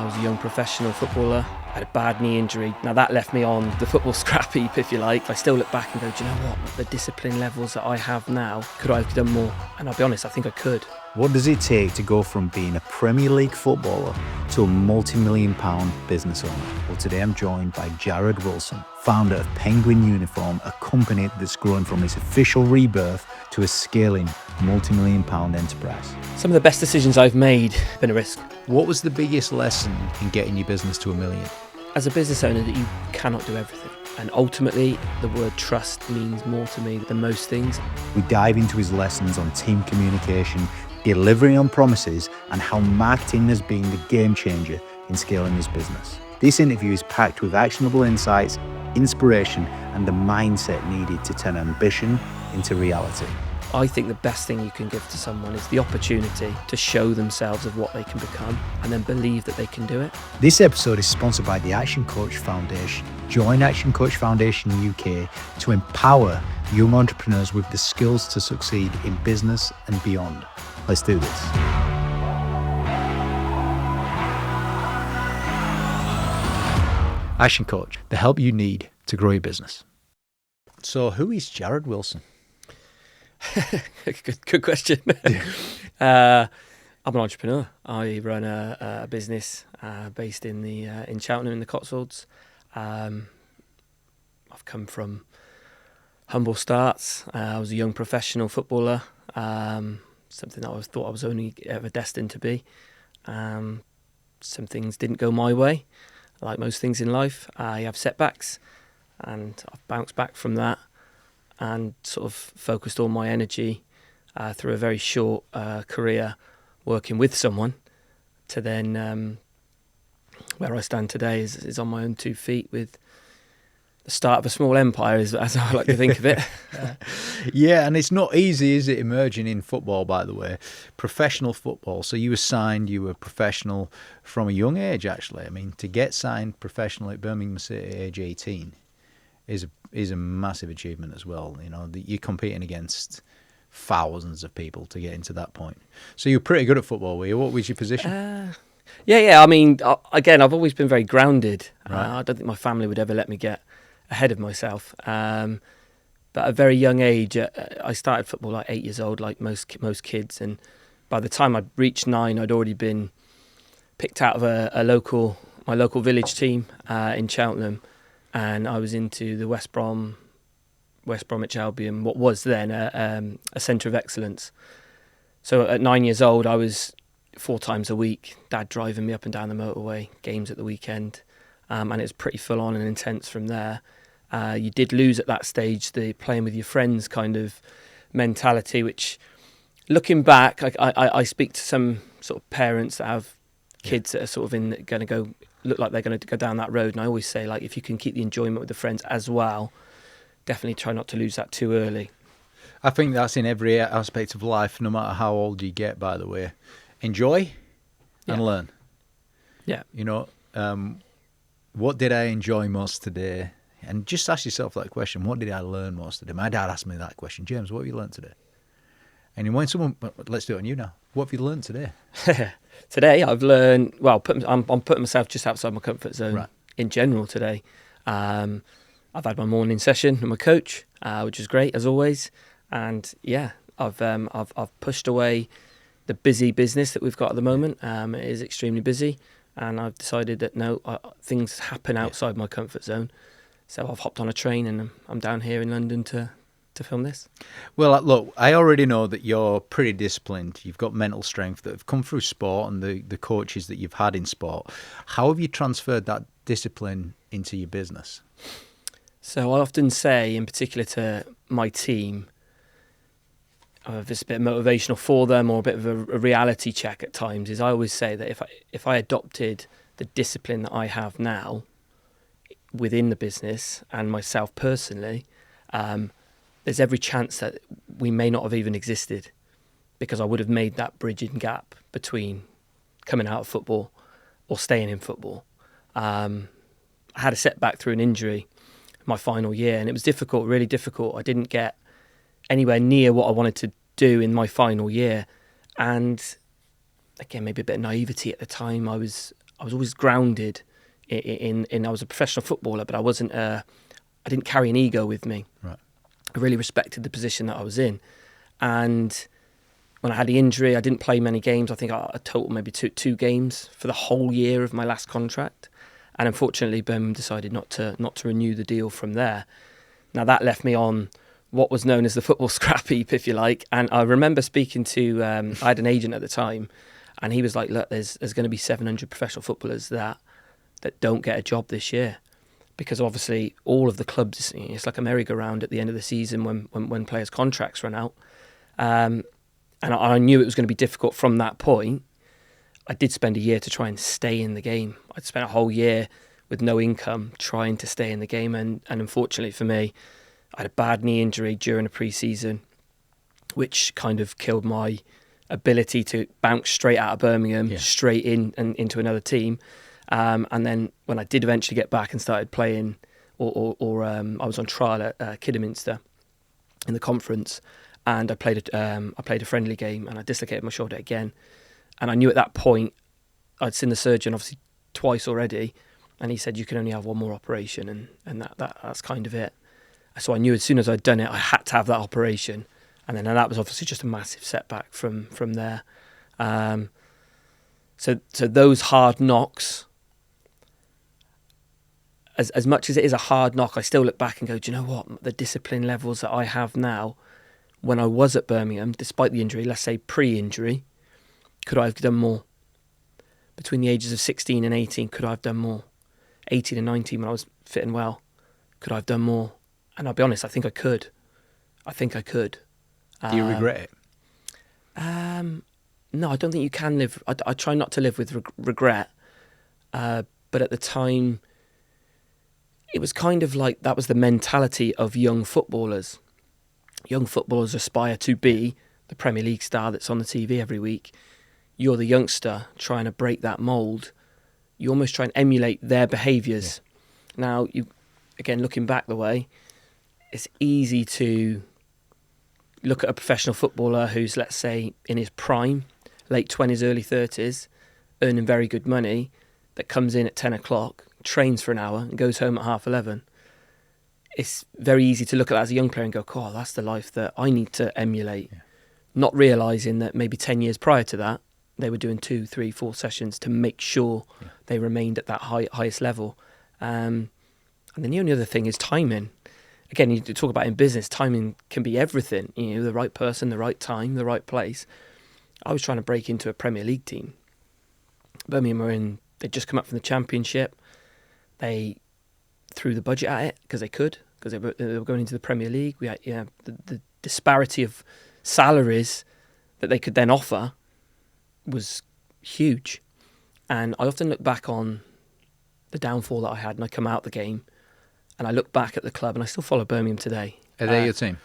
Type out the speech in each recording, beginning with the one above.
was a young professional footballer. I had a bad knee injury. Now that left me on the football scrap heap, if you like. I still look back and go, do you know what? The discipline levels that I have now, could I have done more? And I'll be honest, I think I could. What does it take to go from being a Premier League footballer to a multi-million-pound business owner? Well, today I'm joined by Jared Wilson, founder of Penguin Uniform, a company that's grown from its official rebirth to a scaling multi-million-pound enterprise. Some of the best decisions I've made have been a risk. What was the biggest lesson in getting your business to $1 million? As a business owner, that you cannot do everything. And ultimately, the word trust means more to me than most things. We dive into his lessons on team communication, delivering on promises, and how marketing has been the game changer in scaling his business. This interview is packed with actionable insights, inspiration, and the mindset needed to turn ambition into reality. I think the best thing you can give to someone is the opportunity to show themselves of what they can become and then believe that they can do it. This episode is sponsored by the ActionCOACH Foundation. Join ActionCOACH Foundation UK to empower young entrepreneurs with the skills to succeed in business and beyond. Let's do this. ActionCOACH, the help you need to grow your business. So who is Jared Wilson? Good question. I'm an entrepreneur. I run a business based in Cheltenham in the Cotswolds. I've come from humble starts. I was a young professional footballer, something that I thought I was only ever destined to be. Some things didn't go my way, like most things in life. You have setbacks, and I've bounced back from that and sort of focused all my energy through a very short career working with someone to then where I stand today is on my own 2 feet with the start of a small empire, as I like to think of it. Yeah, and it's not easy, is it, emerging in football, by the way? Professional football. So you were professional from a young age, actually. I mean, to get signed professionally at Birmingham City at age 18 is a massive achievement as well. You know, you're competing against thousands of people to get into that point. So you're pretty good at football, were you? What was your position? Yeah. I mean, again, I've always been very grounded. Right. I don't think my family would ever let me get ahead of myself. But at a very young age, I started football like 8 years old, like most kids. And by the time I reached 9, I'd already been picked out of my local village team in Cheltenham. And I was into the West Bromwich Albion, what was then a centre of excellence. So at 9 years old, I was 4 times a week, Dad driving me up and down the motorway, games at the weekend, and it was pretty full on and intense from there. You did lose at that stage the playing with your friends kind of mentality, which, looking back, I speak to some sort of parents that have kids that are sort of going to look like they're going to go down that road, and I always say, like, if you can keep the enjoyment with the friends as well, definitely try not to lose that too early. I think that's in every aspect of life, no matter how old you get, by the way. Enjoy and learn. Yeah. You know, what did I enjoy most today? And just ask yourself that question. What did I learn most today? My dad asked me that question. James, what have you learned today? And when someone, let's do it on you now. What have you learned today? Today I've learned, well, I'm putting myself just outside my comfort zone in general today. I've had my morning session with my coach, which is great as always. And yeah, I've pushed away the busy business that we've got at the moment. It is extremely busy, and I've decided that things happen outside my comfort zone. So I've hopped on a train and I'm down here in London to film this. Well, look, I already know that you're pretty disciplined. You've got mental strength that have come through sport and the coaches that you've had in sport. How have you transferred that discipline into your business? So I often say, in particular to my team, if it's a bit motivational for them or a bit of a reality check at times, is I always say that if I adopted the discipline that I have now within the business and myself personally, there's every chance that we may not have even existed, because I would have made that bridging gap between coming out of football or staying in football. I had a setback through an injury my final year, and it was difficult, really difficult. I didn't get anywhere near what I wanted to do in my final year, and again, maybe a bit of naivety at the time. I was was always grounded in I was a professional footballer, but I didn't carry an ego with me. Right. I really respected the position that I was in. And when I had the injury, I didn't play many games. I think I total maybe two games for the whole year of my last contract. And unfortunately, Birmingham decided not to renew the deal from there. Now that left me on what was known as the football scrap heap, if you like. And I remember speaking to, I had an agent at the time, and he was like, look, there's going to be 700 professional footballers that don't get a job this year. Because obviously all of the clubs, it's like a merry-go-round at the end of the season when players' contracts run out. And I knew it was going to be difficult from that point. I did spend a year to try and stay in the game. I'd spent a whole year with no income trying to stay in the game. And unfortunately for me, I had a bad knee injury during a pre-season, which kind of killed my ability to bounce straight out of Birmingham, straight in and into another team. And then when I did eventually get back and started playing, or I was on trial at Kidderminster in the conference, and I played a friendly game, and I dislocated my shoulder again. And I knew at that point, I'd seen the surgeon obviously twice already, and he said you can only have one more operation, and that's kind of it. So I knew as soon as I'd done it, I had to have that operation, and then that was obviously just a massive setback from there. So those hard knocks, as much as it is a hard knock, I still look back and go, do you know what? The discipline levels that I have now, when I was at Birmingham, despite the injury, let's say pre-injury, could I have done more? Between the ages of 16 and 18, could I have done more? 18 and 19, when I was fit and well, could I have done more? And I'll be honest, I think I could. Do you regret it? No, I don't think you can live. I try not to live with regret. But at the time, it was kind of like that was the mentality of young footballers. Young footballers aspire to be the Premier League star that's on the TV every week. You're the youngster trying to break that mould. You almost try and emulate their behaviours. Yeah. Now, again, looking back the way, it's easy to look at a professional footballer who's, let's say, in his prime, late 20s, early 30s, earning very good money, that comes in at 10 o'clock, trains for an hour and goes home at 11:30. It's very easy to look at that as a young player and go, oh, that's the life that I need to emulate. Yeah. Not realising that maybe 10 years prior to that, they were doing 2, 3, 4 sessions to make sure they remained at that highest level. And then the only other thing is timing. Again, you talk about in business, timing can be everything. You know, the right person, the right time, the right place. I was trying to break into a Premier League team. Birmingham they'd just come up from the Championship. They threw the budget at it because they could, because they were going into the Premier League. We had the disparity of salaries that they could then offer was huge. And I often look back on the downfall that I had, and I come out the game and I look back at the club, and I still follow Birmingham today. Are they your team?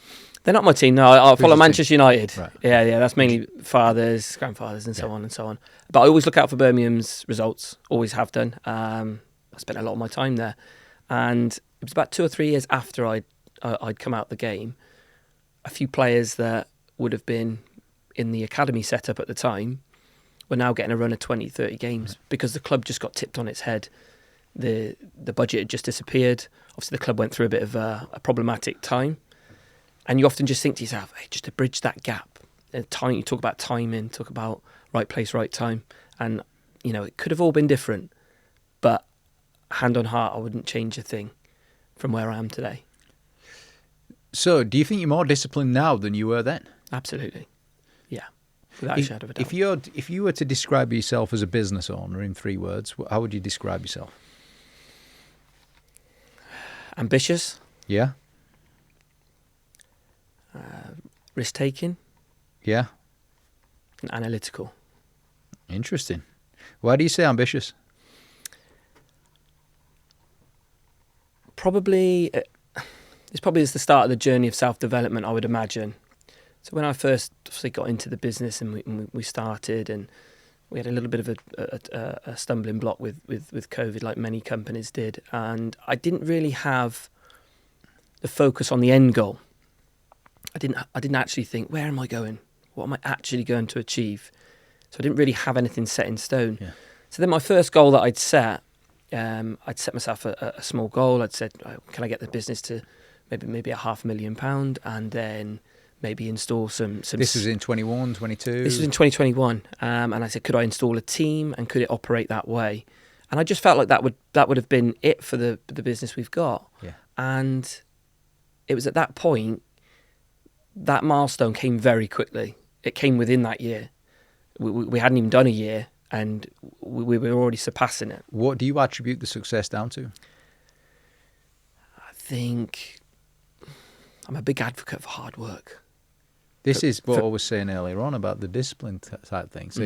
They're not my team. No, I follow Manchester team? United. Right. Yeah, that's mainly fathers, grandfathers, and so on and so on. But I always look out for Birmingham's results. Always have done. I spent a lot of my time there, and it was about 2 or 3 years after I'd come out the game. A few players that would have been in the academy setup at the time were now getting a run of 20, 30 games because the club just got tipped on its head. The budget had just disappeared. Obviously, the club went through a bit of a problematic time. And you often just think to yourself, hey, just to bridge that gap. Time, you talk about timing, talk about right place, right time. And, you know, it could have all been different. But hand on heart, I wouldn't change a thing from where I am today. So, do you think you're more disciplined now than you were then? Absolutely. Yeah. Without a shadow of a doubt. If you were to describe yourself as a business owner in 3 words, how would you describe yourself? Ambitious. Yeah. Risk-taking. Yeah. And analytical. Interesting. Why do you say ambitious? Probably, it's probably the start of the journey of self-development, I would imagine. So when I first obviously got into the business and we started, and we had a little bit of a stumbling block with COVID, like many companies did, and I didn't really have the focus on the end goal. I didn't actually think, where am I going? What am I actually going to achieve? So I didn't really have anything set in stone. Yeah. So then my first goal that I'd set myself a small goal. I'd said, oh, can I get the business to maybe £500,000, and then maybe install some. This was in 21, 22? This was in 2021, and I said, could I install a team and could it operate that way? And I just felt like that would have been it for the business we've got. Yeah. And it was at that point that milestone came very quickly. It came within that year. We hadn't even done a year, and we were already surpassing it. What do you attribute the success down to? I think I'm a big advocate for hard work. This is what I was saying earlier on about the discipline type thing. So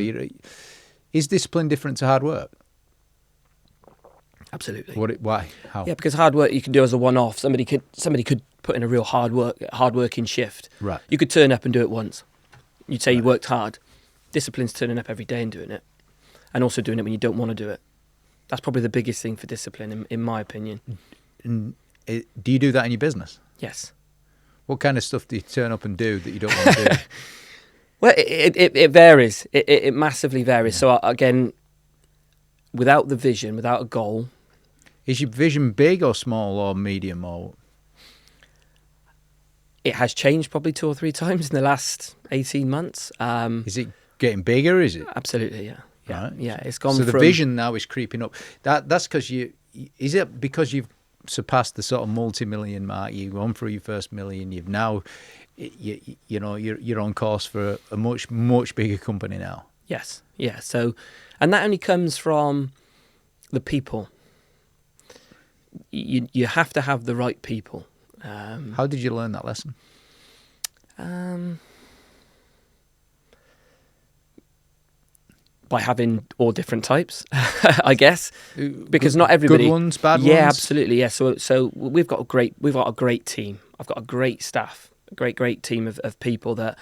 is discipline different to hard work? Absolutely. Why? How? Yeah, because hard work you can do as a one-off. Somebody could put in a real hard working shift. Right. You could turn up and do it once. You'd say you worked hard. Discipline's turning up every day and doing it, and also doing it when you don't want to do it. That's probably the biggest thing for discipline, in my opinion. And do you do that in your business? Yes. What kind of stuff do you turn up and do that you don't want to do? Well, it varies. It massively varies. So again, without the vision, without a goal. Is your vision big or small or medium or? It has changed probably 2 or 3 times in the last 18 months. Is it getting bigger? Is it? Absolutely, yeah. Yeah, Right. yeah. It's gone. So from the vision now is creeping up. That's because is it because you've surpassed the sort of multi-million mark? You've gone through your first million. You've now, you're on course for a much bigger company now. Yes, yeah. So, and that only comes from the people. You have to have the right people. How did you learn that lesson? By having all different types, I guess, because not everybody. Good ones, bad ones. Yeah, absolutely. Yeah. So we've got a great team. I've got a great staff, a great team of people that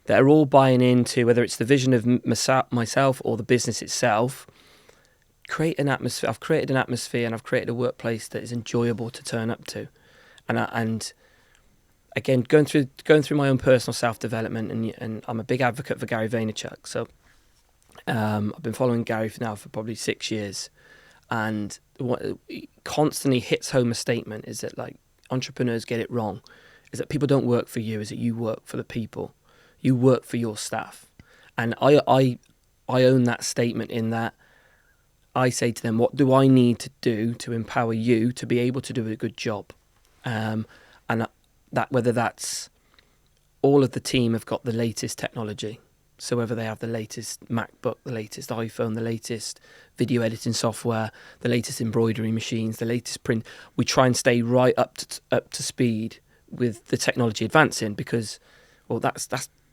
are all buying into, whether it's the vision of myself or the business itself. Create an atmosphere. I've created an atmosphere, and I've created a workplace that is enjoyable to turn up to, and again, going through my own personal self-development, and I'm a big advocate for Gary Vaynerchuk. So I've been following Gary now for probably 6 years, and what constantly hits home a statement is that, like, entrepreneurs get it wrong, is that people don't work for you, is that you work for the people, you work for your staff. And I own that statement in that I say to them, what do I need to do to empower you to be able to do a good job? And that whether that's all of the team have got the latest technology. So whether they have the latest MacBook, the latest iPhone, the latest video editing software, the latest embroidery machines, the latest print, we try and stay right up to speed with the technology advancing, because, well, that's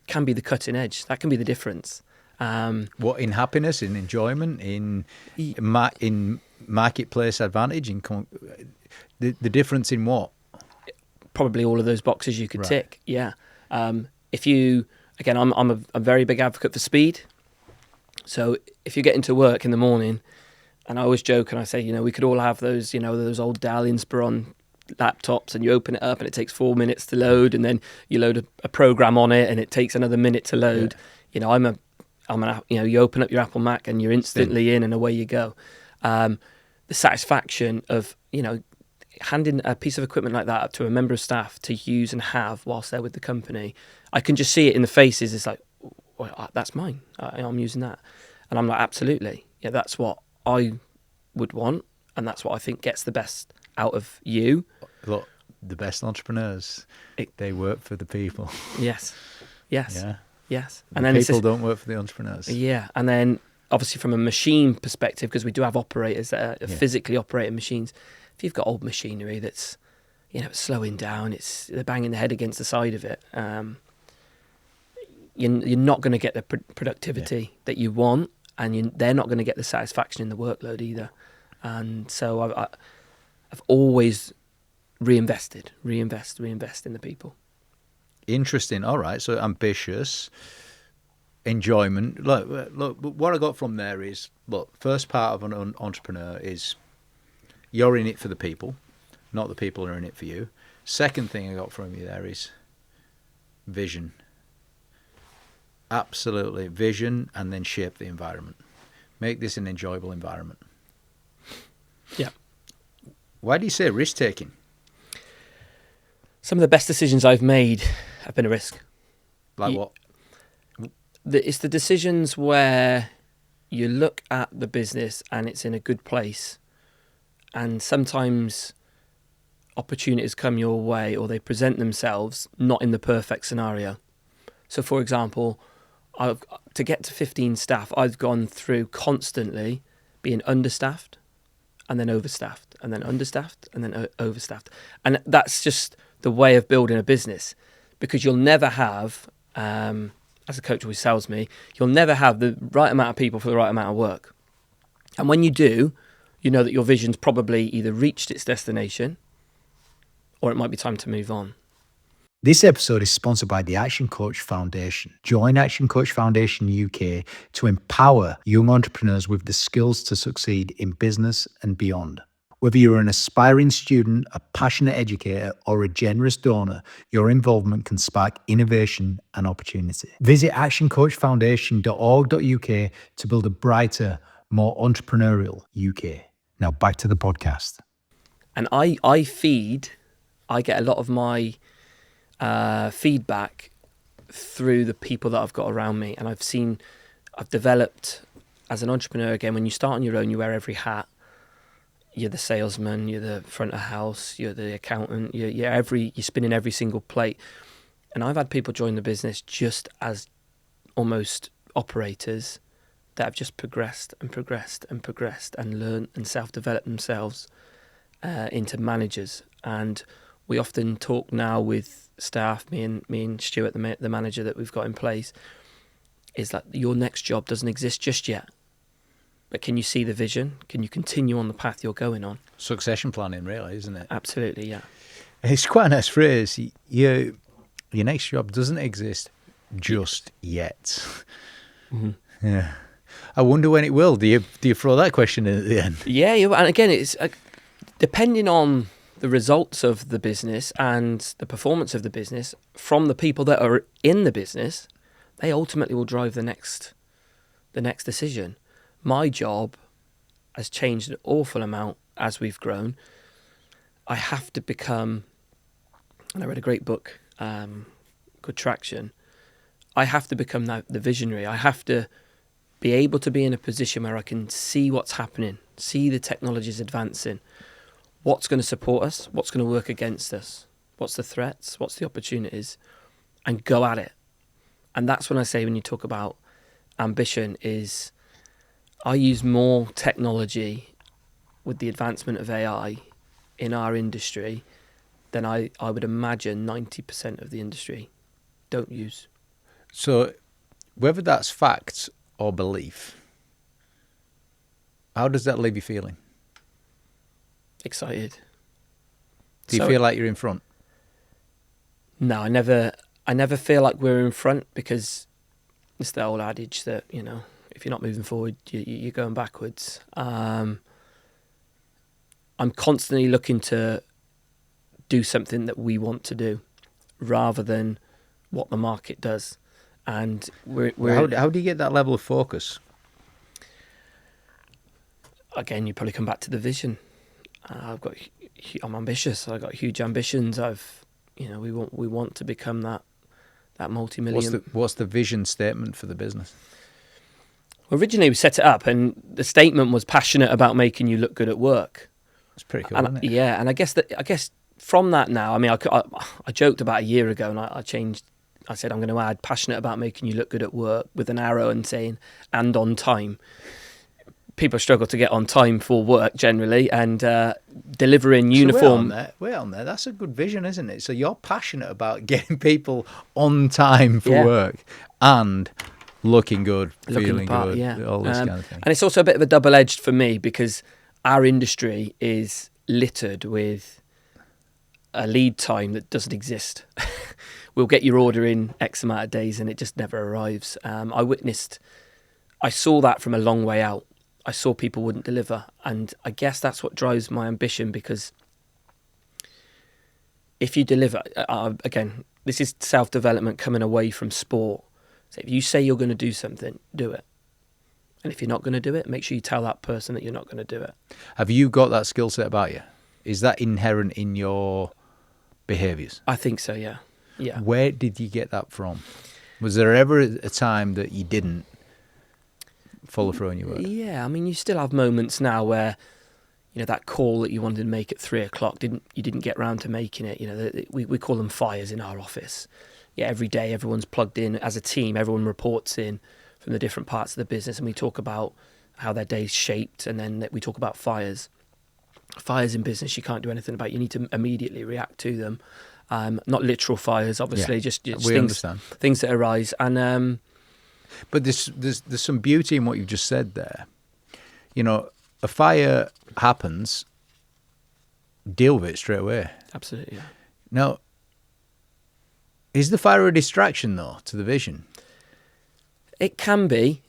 can be the cutting edge. That can be the difference. What, in happiness, in enjoyment, in marketplace advantage, the difference in what? Probably all of those boxes you could tick. Yeah. If you, again, I'm a very big advocate for speed. So if you get into work in the morning, and I always joke and I say, we could all have those, those old Dell Inspiron laptops, and you open it up and it takes 4 minutes to load, and then you load a program on it and it takes another minute to load. Yeah. You open up your Apple Mac and you're instantly in, and away you go. The satisfaction of, handing a piece of equipment like that up to a member of staff to use and have whilst they're with the company, I can just see it in the faces. It's like, well, that's mine. I'm using that. And I'm like, absolutely. Yeah, that's what I would want. And that's what I think gets the best out of you. Look, the best entrepreneurs, they work for the people. Yes. Yeah. Yes. And then people don't work for the entrepreneurs. Yeah. And then obviously from a machine perspective, because we do have operators that are physically operating machines. If you've got old machinery that's, slowing down, they're banging their head against the side of it, you're not going to get the productivity that you want, and they're not going to get the satisfaction in the workload either. And so I've always reinvest in the people. Interesting. All right. So ambitious, enjoyment. Look. What I got from there is, first part of an entrepreneur is you're in it for the people, not the people are in it for you. Second thing I got from you there is vision. Absolutely, vision, and then shape the environment. Make this an enjoyable environment. Yeah. Why do you say risk-taking? Some of the best decisions I've made have been a risk. Like what? It's the decisions where you look at the business and it's in a good place, and sometimes opportunities come your way or they present themselves not in the perfect scenario. So, for example, to get to 15 staff, I've gone through constantly being understaffed and then overstaffed and then understaffed and then overstaffed. And that's just the way of building a business, because you'll never have, as a coach always tells me, you'll never have the right amount of people for the right amount of work. And when you do, you know that your vision's probably either reached its destination or it might be time to move on. This episode is sponsored by the Action Coach Foundation. Join Action Coach Foundation UK to empower young entrepreneurs with the skills to succeed in business and beyond. Whether you're an aspiring student, a passionate educator, or a generous donor, your involvement can spark innovation and opportunity. Visit actioncoachfoundation.org.uk to build a brighter, more entrepreneurial UK. Now back to the podcast. And I get a lot of my feedback through the people that I've got around me. And I've developed as an entrepreneur. Again, when you start on your own, you wear every hat. You're the salesman, you're the front of house, you're the accountant, you're spinning every single plate. And I've had people join the business just as almost operators that have just progressed and progressed and progressed and learned and self-developed themselves into managers. And we often talk now with staff, me and Stuart, the manager that we've got in place, is that your next job doesn't exist just yet. But can you see the vision? Can you continue on the path you're going on? Succession planning, really, isn't it? Absolutely, yeah. It's quite a nice phrase. Your next job doesn't exist just yet. Mm-hmm. Yeah. I wonder when it will. Do you throw that question in at the end? Yeah, and again, it's depending on the results of the business and the performance of the business from the people that are in the business, they ultimately will drive the next decision. My job has changed an awful amount as we've grown. I have to become, and I read a great book called Traction, I have to become the visionary. I have to be able to be in a position where I can see what's happening, see the technologies advancing, what's going to support us, what's going to work against us, what's the threats, what's the opportunities, and go at it. And that's when I say, when you talk about ambition, is I use more technology with the advancement of AI in our industry than I would imagine 90% of the industry don't use. So whether that's fact or belief, how does that leave you feeling? Excited. Do you feel like you're in front? No, I never feel like we're in front, because it's the old adage that, if you're not moving forward, you're going backwards. I'm constantly looking to do something that we want to do rather than what the market does. And How do you get that level of focus? Again, you probably come back to the vision. I'm ambitious. I've got huge ambitions. We want to become that multi-million. What's the vision statement for the business? Originally, we set it up, and the statement was passionate about making you look good at work. It's pretty cool, isn't it? Yeah, and I guess from that now, I mean, I joked about a year ago, and I changed. I said I'm going to add passionate about making you look good at work with an arrow and saying and on time. People struggle to get on time for work generally, and delivering uniform. We're on there. That's a good vision, isn't it? So you're passionate about getting people on time for work and looking good, feeling good, all this kind of thing. And it's also a bit of a double-edged for me, because our industry is littered with a lead time that doesn't exist. We'll get your order in X amount of days and it just never arrives. I saw that from a long way out. I saw people wouldn't deliver, and I guess that's what drives my ambition, because if you deliver, again, this is self-development coming away from sport. So if you say you're going to do something, do it. And if you're not going to do it, make sure you tell that person that you're not going to do it. Have you got that skill set about you? Is that inherent in your behaviours? I think so, yeah. Yeah. Where did you get that from? Was there ever a time that you didn't follow through on your word? Yeah, I mean, you still have moments now where, you know, that call that you wanted to make at 3:00 you didn't get round to making it. You know, we call them fires in our office. Yeah, every day everyone's plugged in as a team. Everyone reports in from the different parts of the business, and we talk about how their day's shaped, and then we talk about fires. Fires in business you can't do anything about. You need to immediately react to them. Not literal fires, obviously, just things that arise. And but there's some beauty in what you've just said there. You know, a fire happens, deal with it straight away. Absolutely, yeah. Now, is the fire a distraction, though, to the vision? It can be.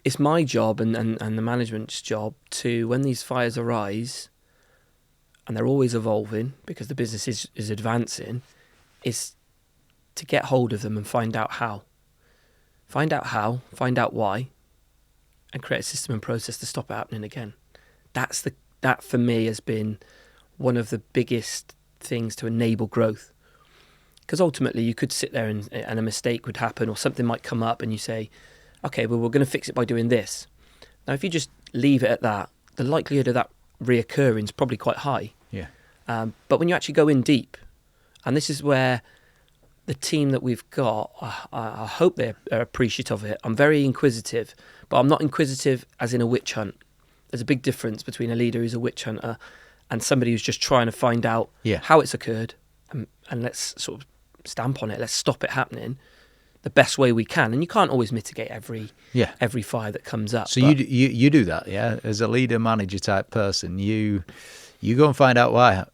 It's my job and the management's job to, when these fires arise, and they're always evolving because the business is advancing, is to get hold of them and find out how. Find out how, find out why, and create a system and process to stop it happening again. That for me has been one of the biggest things to enable growth. Because ultimately you could sit there and a mistake would happen, or something might come up and you say, okay, well, we're going to fix it by doing this. Now, if you just leave it at that, the likelihood of that reoccurring is probably quite high. Yeah. But when you actually go in deep, and this is where the team that we've got, I hope they're appreciative of it. I'm very inquisitive, but I'm not inquisitive as in a witch hunt. There's a big difference between a leader who's a witch hunter and somebody who's just trying to find out how it's occurred, and let's sort of stamp on it. Let's stop it happening the best way we can. And you can't always mitigate every fire that comes up. So you do that, yeah? As a leader, manager type person, you go and find out why.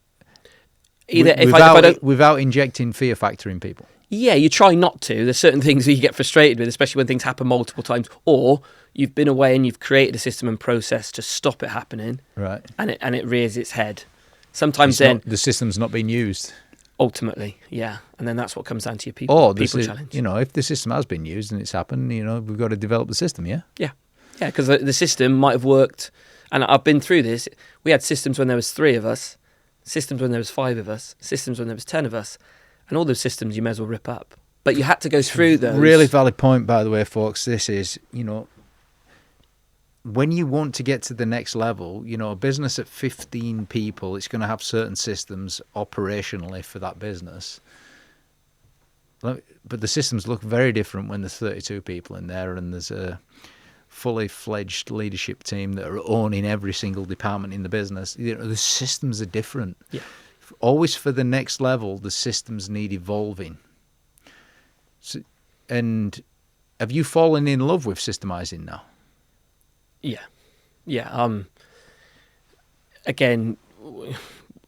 Without injecting fear factor in people. Yeah, you try not to. There's certain things that you get frustrated with, especially when things happen multiple times, or you've been away and you've created a system and process to stop it happening, right? And it rears its head. Sometimes the system's not being used. Ultimately, yeah, and then that's what comes down to your people challenge. You know, if the system has been used and it's happened, you know, we've got to develop the system. Yeah, because the system might have worked, and I've been through this. We had systems when there was 3 of us, systems when there was 5 of us, systems when there was 10 of us, and all those systems you may as well rip up. But you had to go through those. Really valid point, by the way, folks. This is, you know, when you want to get to the next level, you know, a business at 15 people, it's going to have certain systems operationally for that business. But the systems look very different when there's 32 people in there and there's a fully fledged leadership team that are owning every single department in the business. You know, the systems are different. Yeah. Always for the next level, the systems need evolving. So, and have you fallen in love with systemizing now? Yeah. Again,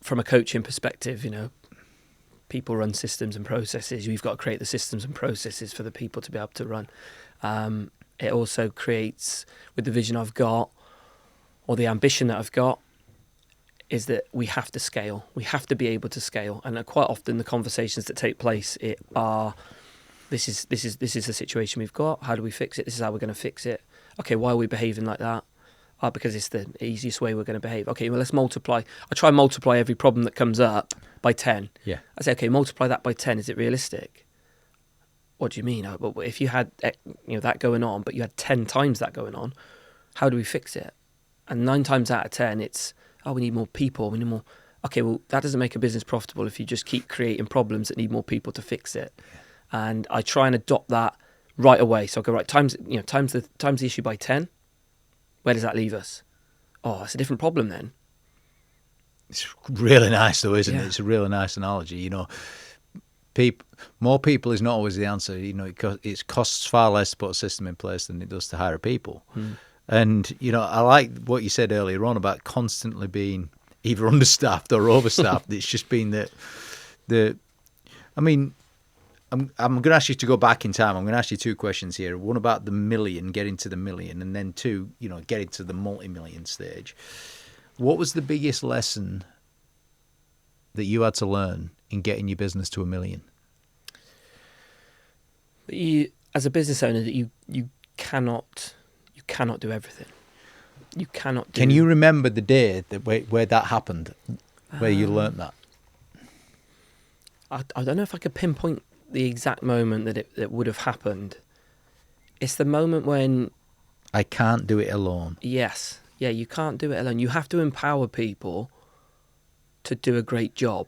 from a coaching perspective, you know, people run systems and processes. You've got to create the systems and processes for the people to be able to run. It also creates, with the vision I've got, or the ambition that I've got, is that we have to scale. We have to be able to scale. And quite often the conversations that take place are, this is the situation we've got. How do we fix it? This is how we're going to fix it. Okay, why are we behaving like that? Because it's the easiest way we're going to behave. Okay, well, let's multiply. I try and multiply every problem that comes up by 10. Yeah. I say, okay, multiply that by 10. Is it realistic? What do you mean? But if you had that going on, but you had 10 times that going on, how do we fix it? And 9 times out of 10, it's, we need more people. We need more. Okay, well, that doesn't make a business profitable if you just keep creating problems that need more people to fix it. Yeah. And I try and adopt that right away. So I go, right, times the issue by 10. Where does that leave us? Oh, it's a different problem then. It's really nice though, isn't it? It's a really nice analogy. You know, more people is not always the answer. You know, it costs far less to put a system in place than it does to hire people. And, you know, I like what you said earlier on about constantly being either understaffed or overstaffed. It's just been I'm going to ask you to go back in time. I'm going to ask you 2 questions here. One about the million, getting to the million, and then 2, you know, getting to the multi-million stage. What was the biggest lesson that you had to learn in getting your business to $1 million? As a business owner, that you cannot cannot do everything. You cannot do... Can you remember the day where that happened, where you learnt that? I don't know if I could pinpoint the exact moment that it would have happened. It's the moment when... I can't do it alone. Yes. Yeah, you can't do it alone. You have to empower people to do a great job,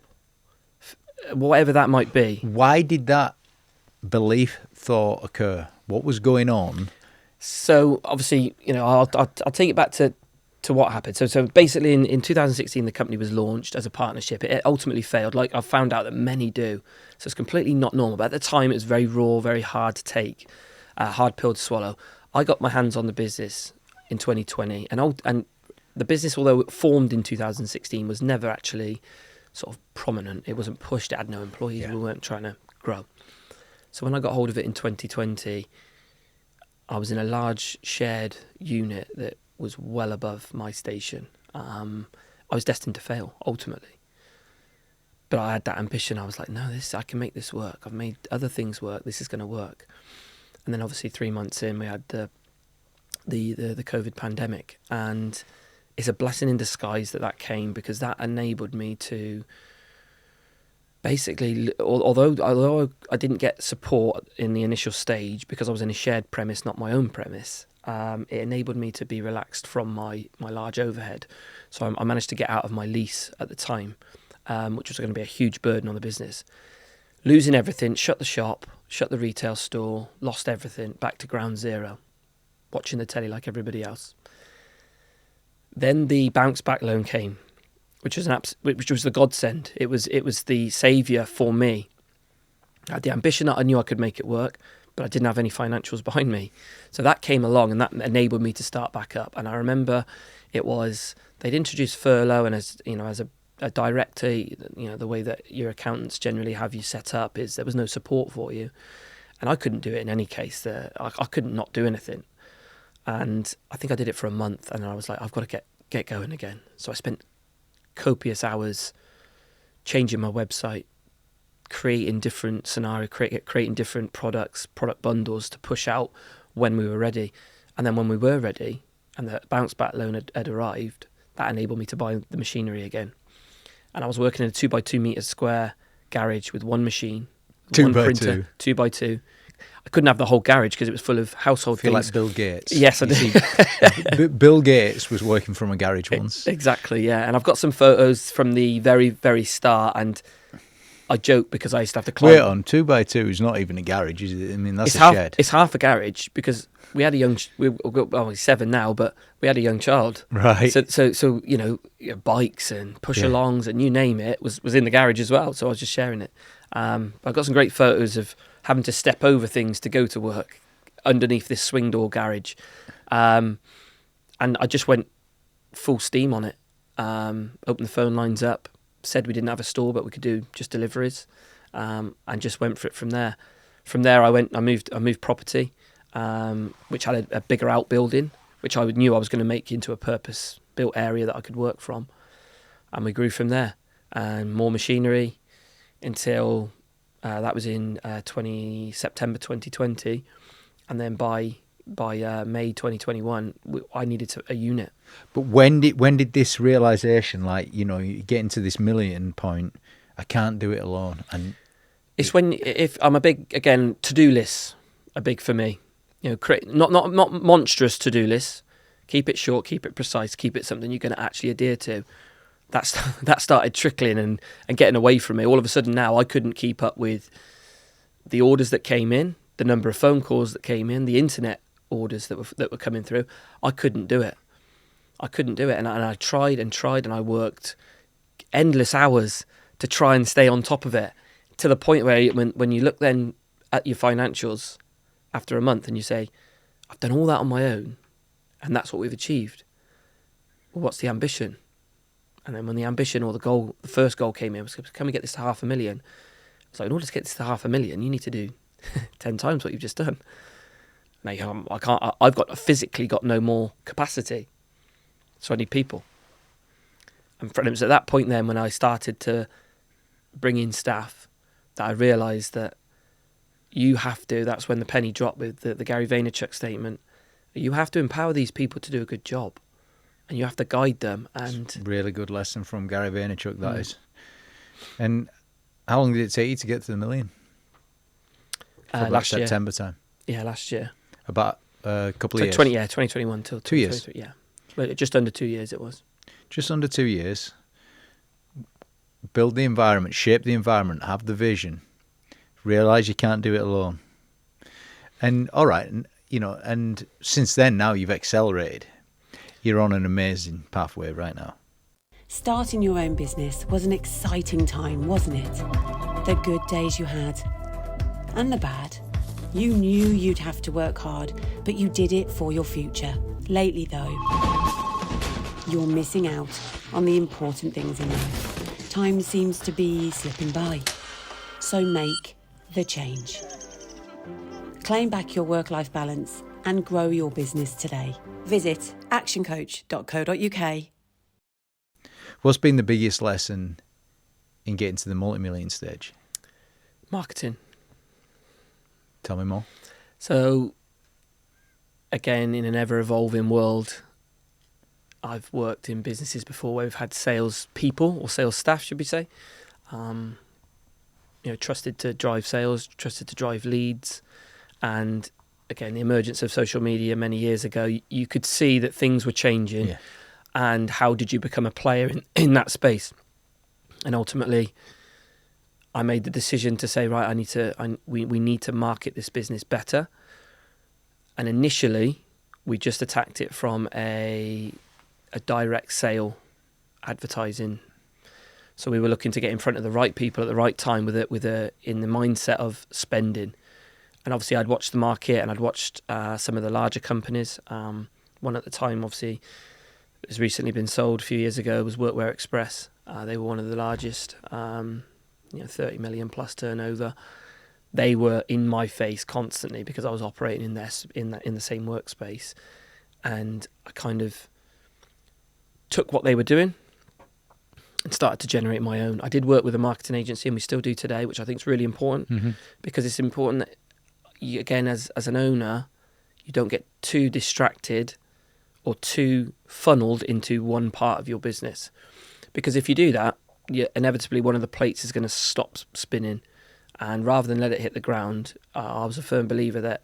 whatever that might be. Why did that belief thought occur? What was going on? So obviously, I'll take it back to what happened. So basically in 2016, the company was launched as a partnership. It ultimately failed. Like I found out that many do. So it's completely not normal. But at the time, it was very raw, very hard to take, hard pill to swallow. I got my hands on the business in 2020, and the business, although it formed in 2016, was never actually sort of prominent. It wasn't pushed. It had no employees. Yeah. We weren't trying to grow. So when I got hold of it in 2020, I was in a large shared unit that was well above my station. I was destined to fail, ultimately. But I had that ambition. I was like, no, I can make this work. I've made other things work. This is going to work. And then obviously 3 months in, we had the COVID pandemic. And it's a blessing in disguise that came, because that enabled me to basically, although I didn't get support in the initial stage because I was in a shared premise, not my own premise, it enabled me to be relaxed from my large overhead. So I managed to get out of my lease at the time, which was going to be a huge burden on the business. Losing everything, shut the shop, shut the retail store, lost everything, back to ground zero, watching the telly like everybody else. Then the bounce back loan came, which was the godsend. It was the saviour for me. I had the ambition that I knew I could make it work, but I didn't have any financials behind me. So that came along, and that enabled me to start back up. And I remember they'd introduced furlough, and as a director, the way that your accountants generally have you set up is there was no support for you, and I couldn't do it in any case. I couldn't not do anything, and I think I did it for a month, and I was like, I've got to get going again. So I spent copious hours changing my website, creating different scenarios, creating different product bundles to push out when we were ready. And then when we were ready and the bounce back loan had arrived, that enabled me to buy the machinery again. And I was working in a 2x2 metre square garage with one machine, one printer, 2x2. I couldn't have the whole garage because it was full of household things. Like Bill Gates. Yes, I did. Bill Gates was working from a garage once. Exactly, yeah. And I've got some photos from the very, very start, and I joke because I used to have to climb. Wait on, 2x2 is not even a garage, is it? I mean, that's shed. It's half a garage because we had a young... We're 7 now, but we had a young child. Right. So bikes and push-alongs and you name it was in the garage as well. So I was just sharing it. I've got some great photos of having to step over things to go to work underneath this swing door garage. And I just went full steam on it. Opened the phone lines up, said we didn't have a store, but we could do just deliveries, and just went for it from there. From there, I moved property, which had a bigger outbuilding, which I knew I was going to make into a purpose-built area that I could work from. And we grew from there. And more machinery until... that was in September 2020, and then by May 2021, I needed a unit. But when did this realization, you get into this million point, I can't do it alone? And it's if I'm a big, again, to-do lists are big for me. Create not monstrous to-do lists. Keep it short, keep it precise, keep it something you're going to actually adhere to. That started trickling and getting away from me. All of a sudden now I couldn't keep up with the orders that came in, the number of phone calls that came in, the internet orders that were coming through. I couldn't do it. And I tried and I worked endless hours to try and stay on top of it, to the point where when you look then at your financials after a month and you say, I've done all that on my own and that's what we've achieved. Well, what's the ambition? And then when the ambition or the first goal came in, was, can we get this to 500,000? So in order to get this to 500,000, you need to do 10 times what you've just done. Now I can't. I've physically got no more capacity, so I need people. And it was at that point then when I started to bring in staff that I realised that you have to. That's when the penny dropped with the Gary Vaynerchuk statement. You have to empower these people to do a good job, and you have to guide them. And really good lesson from Gary Vaynerchuk, that is. And how long did it take you to get to the million? Last September time. Yeah, last year. About a couple of years. 2021 till 2 years. Yeah, but just under 2 years it was. Just under 2 years. Build the environment, shape the environment, have the vision, realize you can't do it alone. And all right, and and since then now you've accelerated. You're on an amazing pathway right now. Starting your own business was an exciting time, wasn't it? The good days you had and the bad. You knew you'd have to work hard, but you did it for your future. Lately though, you're missing out on the important things in life. Time seems to be slipping by. So make the change. Claim back your work-life balance and grow your business today. Visit actioncoach.co.uk. What's been the biggest lesson in getting to the multi-million stage? Marketing. Tell me more. So, again, in an ever-evolving world, I've worked in businesses before where we've had sales people, or sales staff, should we say, trusted to drive sales, trusted to drive leads. And again, the emergence of social media many years ago, you could see that things were changing. Yeah. And how did you become a player in that space? And ultimately, I made the decision to say, right, we need to market this business better. And initially, we just attacked it from a direct sale advertising. So we were looking to get in front of the right people at the right time with in the mindset of spending. And obviously, I'd watched the market and I'd watched some of the larger companies. One at the time, obviously, has recently been sold a few years ago, was Workwear Express. They were one of the largest, 30 million plus turnover. They were in my face constantly because I was operating in the same workspace, and I kind of took what they were doing and started to generate my own. I did work with a marketing agency, and we still do today, which I think is really important, because it's important that you, again, as an owner, you don't get too distracted or too funneled into one part of your business. Because if you do that, inevitably one of the plates is going to stop spinning. And rather than let it hit the ground, I was a firm believer that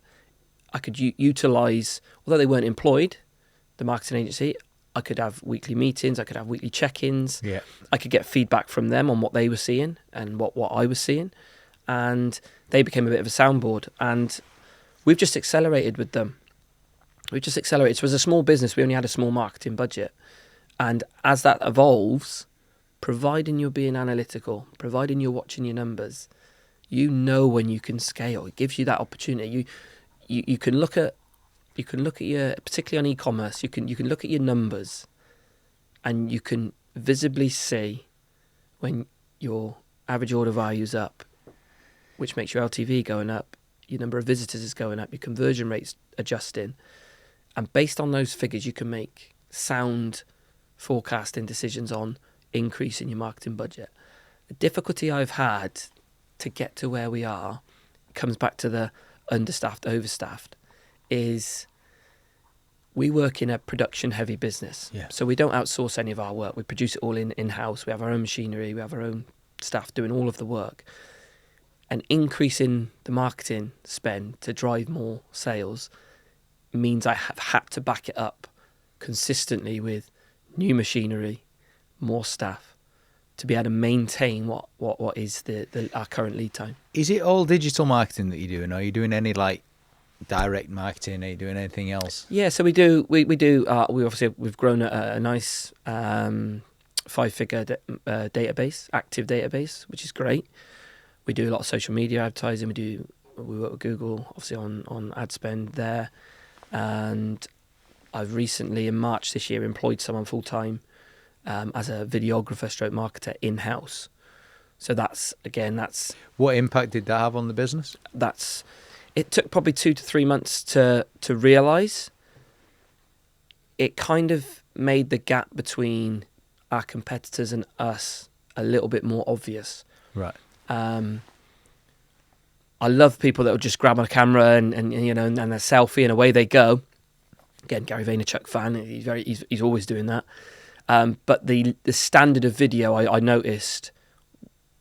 I could utilise, although they weren't employed, the marketing agency, I could have weekly meetings, I could have weekly check-ins, I could get feedback from them on what they were seeing and what I was seeing. And they became a bit of a soundboard. And we've just accelerated with them. We've just accelerated. So it was a small business. We only had a small marketing budget. And as that evolves, providing you're being analytical, providing you're watching your numbers, you know when you can scale. It gives you that opportunity. You can look at your, particularly on e-commerce, you can look at your numbers, and you can visibly see when your average order value is up, which makes your LTV going up, your number of visitors is going up, your conversion rate's adjusting. And based on those figures, you can make sound forecasting decisions on increasing your marketing budget. The difficulty I've had to get to where we are comes back to the understaffed, overstaffed, is we work in a production-heavy business. Yeah. So we don't outsource any of our work. We produce it all in-house. We have our own machinery. We have our own staff doing all of the work. And increasing the marketing spend to drive more sales means I have had to back it up consistently with new machinery, more staff, to be able to maintain what is our current lead time. Is it all digital marketing that you're doing? Are you doing any direct marketing? Are you doing anything else? Yeah, so we do. We obviously we've grown a nice 5-figure database, active database, which is great. We do a lot of social media advertising. We work with Google, obviously on ad spend there, and I've recently in March this year employed someone full time as a videographer stroke marketer in-house. So that's what impact did that have on the business? It took probably 2 to 3 months to realise. It kind of made the gap between our competitors and us a little bit more obvious. Right. I love people that will just grab a camera and a selfie and away they go. Again, Gary Vaynerchuk fan. He's always doing that. But the standard of video I noticed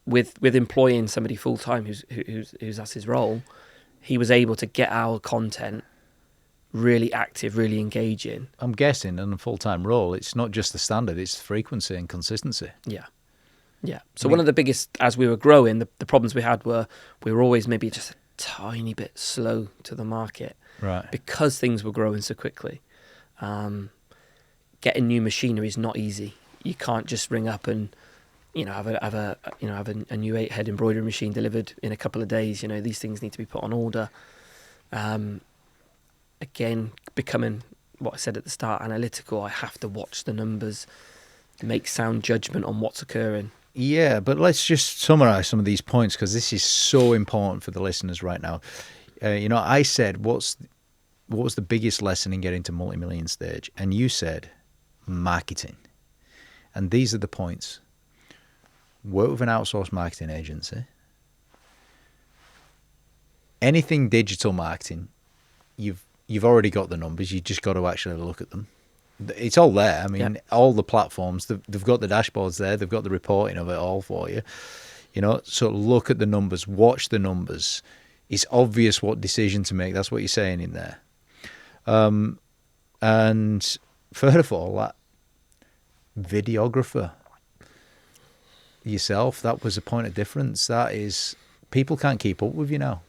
with employing somebody full time who's that's his role, he was able to get our content really active, really engaging. I'm guessing in a full-time role, it's not just the standard, it's frequency and consistency. Yeah. So one of the biggest, as we were growing, the problems we had were we were always maybe just a tiny bit slow to the market, right? Because things were growing so quickly. Getting new machinery is not easy. You can't just ring up and have a new 8-head embroidery machine delivered in a couple of days. These things need to be put on order. Again, becoming what I said at the start, analytical. I have to watch the numbers, make sound judgment on what's occurring. Yeah, but let's just summarize some of these points because this is so important for the listeners right now. I said, what was the biggest lesson in getting to multi-million stage? And you said marketing. And these are the points. Work with an outsourced marketing agency. Anything digital marketing, you've already got the numbers. You just got to actually look at them. It's all there. I mean, all the platforms, they've got the dashboards there. They've got the reporting of it all for you. So look at the numbers. Watch the numbers. It's obvious what decision to make. That's what you're saying in there. And first of all, that videographer yourself, that was a point of difference. That is, people can't keep up with you now.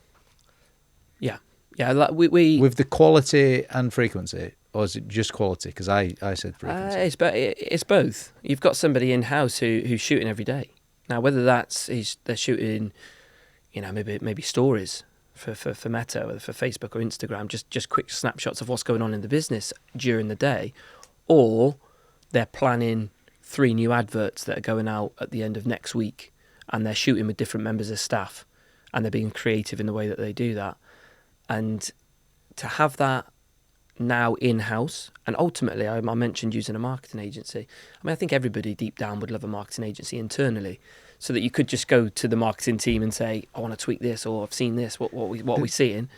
Yeah, we with the quality and frequency, or is it just quality? Because I said frequency. It's both. You've got somebody in house who's shooting every day. Now, whether they're shooting, maybe stories for Meta, or for Facebook or Instagram, just quick snapshots of what's going on in the business during the day, or they're planning 3 new adverts that are going out at the end of next week, and they're shooting with different members of staff, and they're being creative in the way that they do that. And to have that now in-house, and ultimately I mentioned using a marketing agency. I think everybody deep down would love a marketing agency internally, so that you could just go to the marketing team and say, I want to tweak this, or I've seen this, what are we seeing?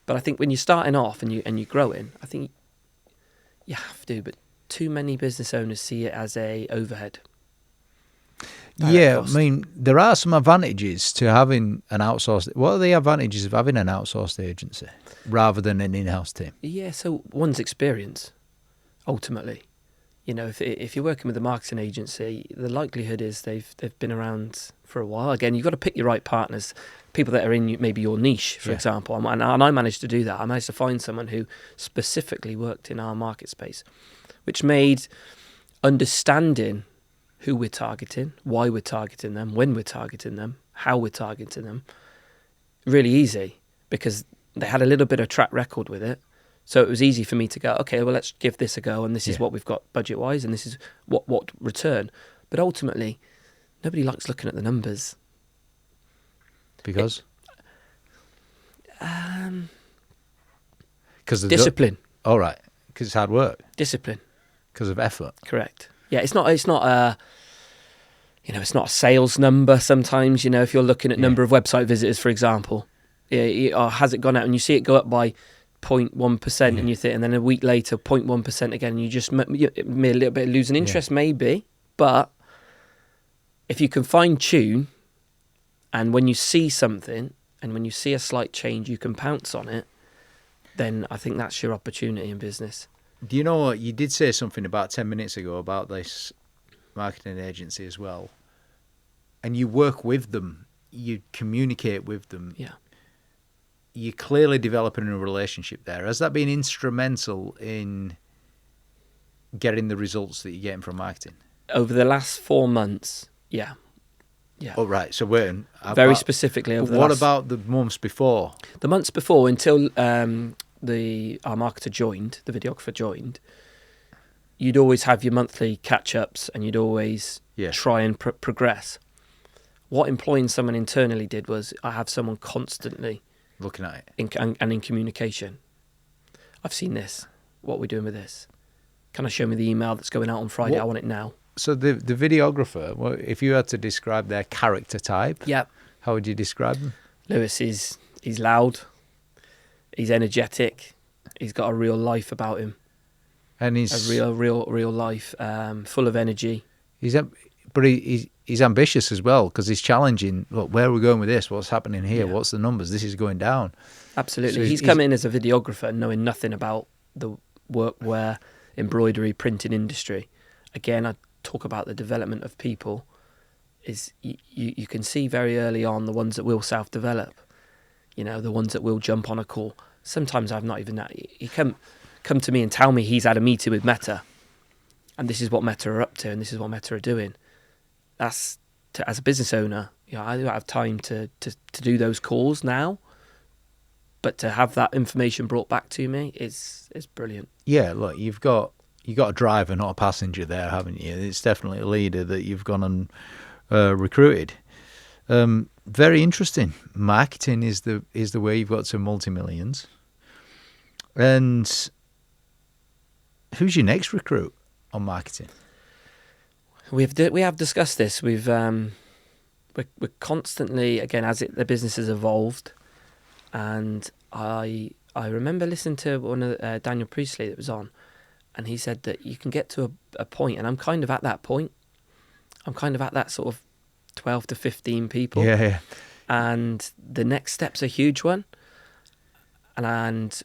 But I think when you're starting off and you're growing, I think you have to, but too many business owners see it as a overhead. Yeah, cost. I mean, there are some advantages to having an outsourced. What are the advantages of having an outsourced agency rather than an in-house team? Yeah, so one's experience, ultimately. If you're working with a marketing agency, the likelihood is they've been around for a while. Again, you've got to pick your right partners, people that are in maybe your niche, for example. And I managed to do that. I managed to find someone who specifically worked in our market space, which made understanding who we're targeting, why we're targeting them, when we're targeting them, how we're targeting them, really easy, because they had a little bit of track record with it. So it was easy for me to go, okay, well, let's give this a go, and this is what we've got budget-wise, and this is what return. But ultimately, nobody likes looking at the numbers. Because? Because discipline. All right, because it's hard work. Discipline. Because of effort. Correct. Yeah, it's not a sales number sometimes, if you're looking at number of website visitors, for example, or has it gone out, and you see it go up by 0.1% and you think, and then a week later 0.1% again, and you just may a little bit of losing interest, maybe. But if you can fine tune, and when you see something and when you see a slight change, you can pounce on it, then I think that's your opportunity in business. Do you know what? You did say something about 10 minutes ago about this marketing agency as well. And you work with them. You communicate with them. Yeah. You're clearly developing a relationship there. Has that been instrumental in getting the results that you're getting from marketing? Over the last 4 months, yeah. Oh, right. So we're very specifically over the what last... about the months before? The months before, until... our marketer joined, the videographer joined, you'd always have your monthly catch-ups, and you'd always try and progress. What employing someone internally did was I have someone constantly looking at it in communication. I've seen this. What are we doing with this? Can I show me the email that's going out on Friday? I want it now. So the videographer, if you had to describe their character type, how would you describe them? Lewis he's loud. He's energetic. He's got a real life about him. And a real life, full of energy. He's ambitious as well, because he's challenging. Look, where are we going with this? What's happening here? Yeah. What's the numbers? This is going down. Absolutely. So he's come in as a videographer, knowing nothing about the workwear, embroidery, printing industry. Again, I talk about the development of people. Is you can see very early on the ones that will self-develop. You know, the ones that will jump on a call. Sometimes I've not even that. He come to me and tell me he's had a meeting with Meta, and this is what Meta are up to, and this is what Meta are doing. That's as a business owner, you know, I don't have time to do those calls now, but to have that information brought back to me is brilliant. Yeah, look, you got a driver, not a passenger there, haven't you? It's definitely a leader that you've gone and recruited. Very interesting. Marketing is the way you've got to multi-millions. And who's your next recruit on marketing? We have discussed this. We're constantly, again, as the business has evolved, and I remember listening to one of Daniel Priestley that was on, and he said that you can get to a point, and I'm kind of at that point. I'm kind of at that sort of 12 to 15 people. Yeah. And the next step's a huge one. And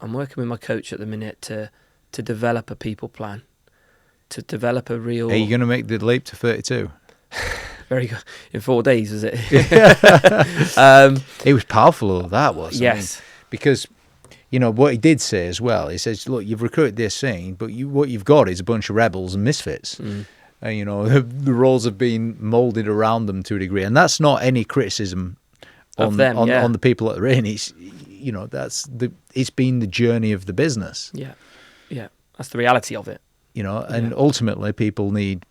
I'm working with my coach at the minute to develop a people plan, to develop a real... Are you going to make the leap to 32? Very good. In 4 days, was it? It was powerful, all that was. Yes. I mean, because, you know, what he did say as well, he says, look, you've recruited this thing, but what you've got is a bunch of rebels and misfits. And, you know, the roles have been moulded around them to a degree. And that's not any criticism on the people that are in. It's, you know, it's been the journey of the business. Yeah. That's the reality of it. You know, and ultimately people need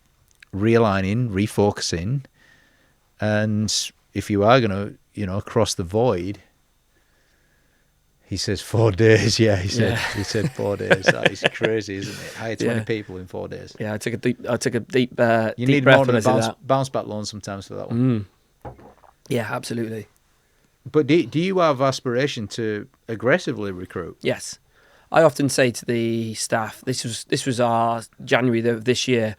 realigning, refocusing. And if you are going to, you know, cross the void, he says 4 days. Yeah, he said 4 days. That is crazy, isn't it? Hire 20 people in 4 days. Yeah, I took a deep you deep need breath more than when I said a bounce back loan sometimes for that one. Yeah, absolutely. But do you have aspiration to aggressively recruit? Yes. I often say to the staff, this was our January of this year,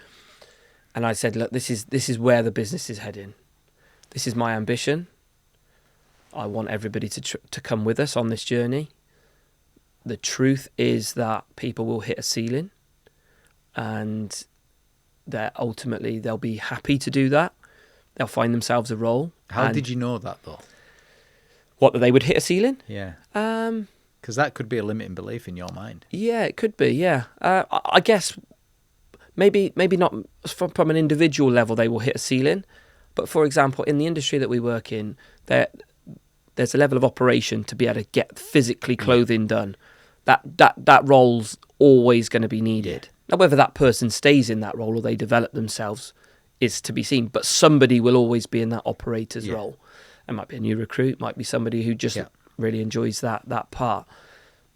and I said, look, this is where the business is heading. This is my ambition. I want everybody to come with us on this journey. The truth is that people will hit a ceiling, and that ultimately they'll be happy to do that. They'll find themselves a role. How did you know that, though? What, that they would hit a ceiling? Yeah. Because that could be a limiting belief in your mind. Yeah, it could be, yeah. I guess maybe not from an individual level they will hit a ceiling, but for example, in the industry that we work in, there's a level of operation to be able to get physically clothing done. That role's always going to be needed. Now, whether that person stays in that role or they develop themselves is to be seen, but somebody will always be in that operator's role. It might be a new recruit, might be somebody who just really enjoys that part.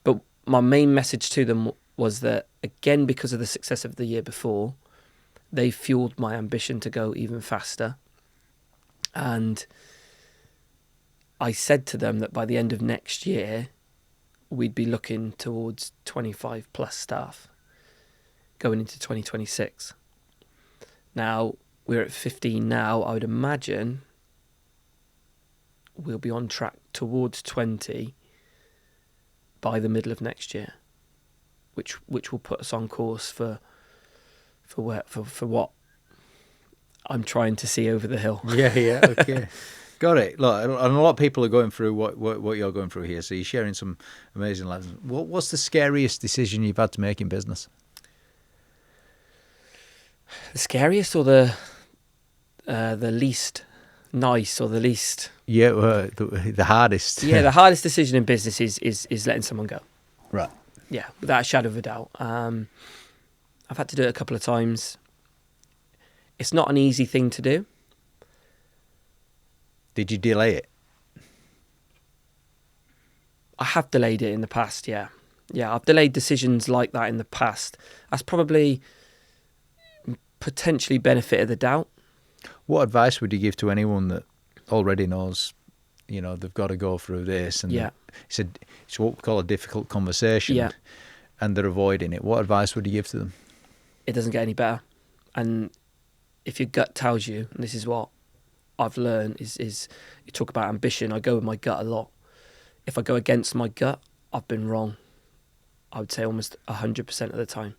But my main message to them was that, again, because of the success of the year before, they fueled my ambition to go even faster. And I said to them that by the end of next year, we'd be looking towards 25 plus staff going into 2026. Now, we're at 15 now. I would imagine we'll be on track towards 20 by the middle of next year, which will put us on course for what I'm trying to see over the hill. Yeah, okay. Got it. Look, and a lot of people are going through what you're going through here, so you're sharing some amazing lessons. What's the scariest decision you've had to make in business? The scariest, or the least nice, or the least... Yeah, the hardest. Yeah, the hardest decision in business is letting someone go. Right. Yeah, without a shadow of a doubt. I've had to do it a couple of times. It's not an easy thing to do. Did you delay it? I have delayed it in the past, yeah. Yeah, I've delayed decisions like that in the past. That's probably potentially benefit of the doubt. What advice would you give to anyone that already knows, they've got to go through this? And he said it's what we call a difficult conversation. Yeah. and they're avoiding it, what advice would you give to them? It doesn't get any better. And if your gut tells you, and this is what I've learned, is you talk about ambition, I go with my gut a lot. If I go against my gut, I've been wrong. I would say almost 100% of the time.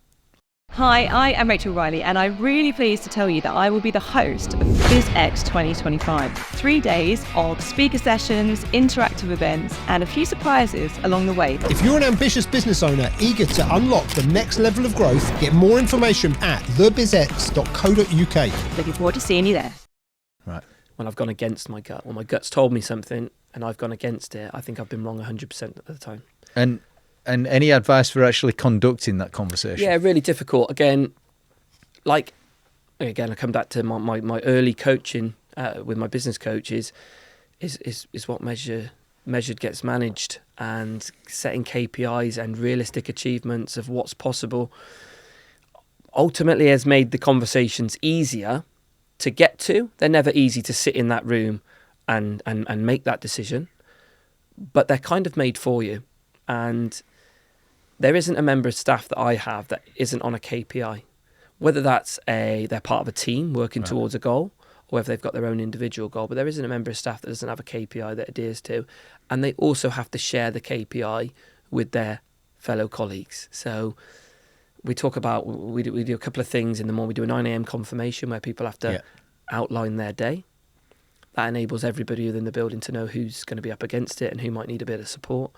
Hi, I am Rachel Riley, and I'm really pleased to tell you that I will be the host of BizX 2025. 3 days of speaker sessions, interactive events, and a few surprises along the way. If you're an ambitious business owner eager to unlock the next level of growth, get more information at thebizx.co.uk. Looking forward to seeing you there. Right. When I've gone against my gut, when my gut's told me something and I've gone against it, I think I've been wrong 100% of the time. And any advice for actually conducting that conversation? Yeah, really difficult. Again, I come back to my early coaching with my business coaches is what measured gets managed, and setting KPIs and realistic achievements of what's possible ultimately has made the conversations easier to get to. They're never easy to sit in that room and make that decision, but they're kind of made for you. And there isn't a member of staff that I have that isn't on a KPI, whether that's they're part of a team working towards a goal, or whether they've got their own individual goal. But there isn't a member of staff that doesn't have a KPI that adheres to, and they also have to share the KPI with their fellow colleagues. So we talk about, we do a couple of things in the morning. We do a 9 a.m. confirmation where people have to outline their day. That enables everybody within the building to know who's going to be up against it and who might need a bit of support.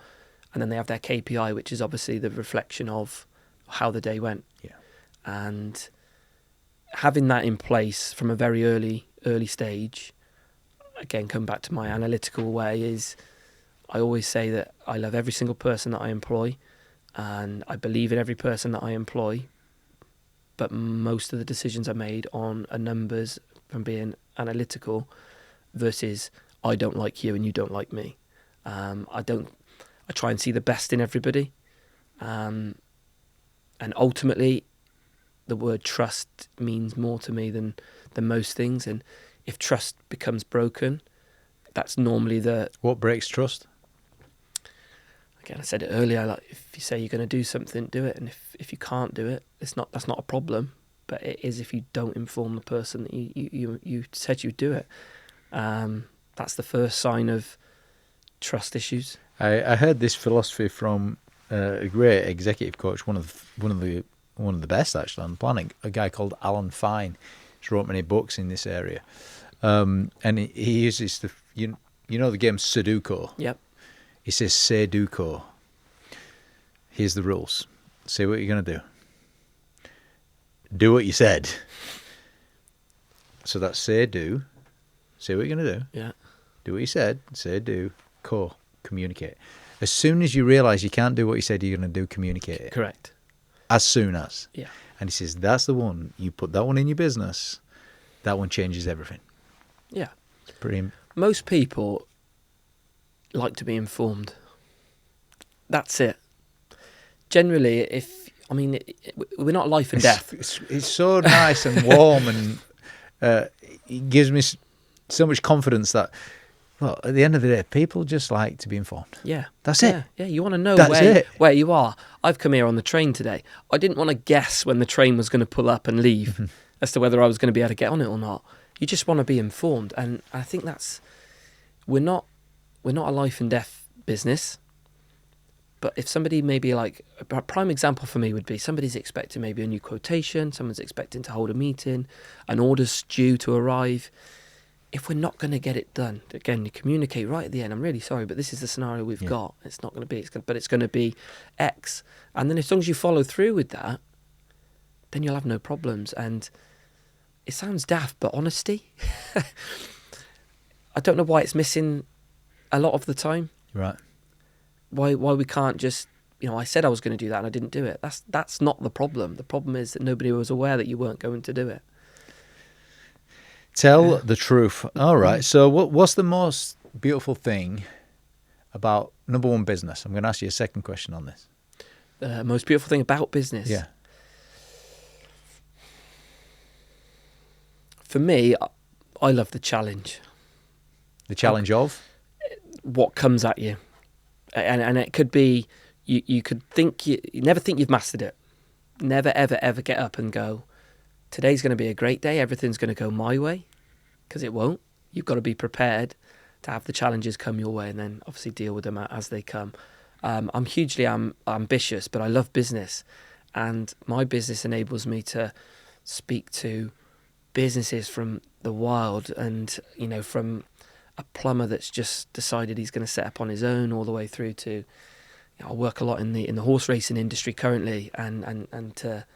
And then they have their KPI, which is obviously the reflection of how the day went. Yeah. And having that in place from a very early stage, again, come back to my analytical way, is I always say that I love every single person that I employ, and I believe in every person that I employ, but most of the decisions are made on a numbers from being analytical versus I don't like you and you don't like me. I try and see the best in everybody. And ultimately, the word trust means more to me than most things. And if trust becomes broken, that's normally What breaks trust? Again, I said it earlier, like if you say you're going to do something, do it. And if you can't do it, that's not a problem. But it is if you don't inform the person that you said you'd do it. That's the first sign of trust issues. I heard this philosophy from a great executive coach, one of the best actually on the planet, a guy called Alan Fine. He's wrote many books in this area, and he uses you know the game Sudoku. Yep. He says "say duko." Here's the rules. Say what you're gonna do. Do what you said. So that's say do. Say what you're gonna do. Yeah. Do what you said. Say do. Communicate. As soon as you realise you can't do what you said you're going to do, communicate it. Correct. As soon as. Yeah. And he says, that's the one. You put that one in your business, that one changes everything. Yeah. It's pretty... Most people like to be informed. That's it. Generally, we're not life and death. It's so nice and warm, and it gives me so much confidence that, well, at the end of the day, people just like to be informed. Yeah. That's it. Yeah, you want to know That's where you are. I've come here on the train today. I didn't want to guess when the train was going to pull up and leave as to whether I was going to be able to get on it or not. You just want to be informed. And I think we're not a life and death business. But if somebody maybe a prime example for me would be somebody's expecting maybe a new quotation, someone's expecting to hold a meeting, an order's due to arrive. If we're not going to get it done, again, you communicate right at the end. I'm really sorry, but this is the scenario we've got. It's not going to be, but it's going to be X. And then as long as you follow through with that, then you'll have no problems. And it sounds daft, but honesty, I don't know why it's missing a lot of the time. Right. Why we can't just, I said I was going to do that and I didn't do it. That's not the problem. The problem is that nobody was aware that you weren't going to do it. Tell the truth. All right. So what's the most beautiful thing about, number one, business? I'm going to ask you a second question on this. Most beautiful thing about business? Yeah. For me, I love the challenge. The challenge of? What comes at you. And it could be you could think you never think you've mastered it. Never, ever, ever get up and go, today's going to be a great day. Everything's going to go my way, because it won't. You've got to be prepared to have the challenges come your way and then obviously deal with them as they come. I'm hugely ambitious, but I love business. And my business enables me to speak to businesses from the wild and, you know, from a plumber that's just decided he's going to set up on his own all the way through to, you know, I work a lot in the horse racing industry currently, and to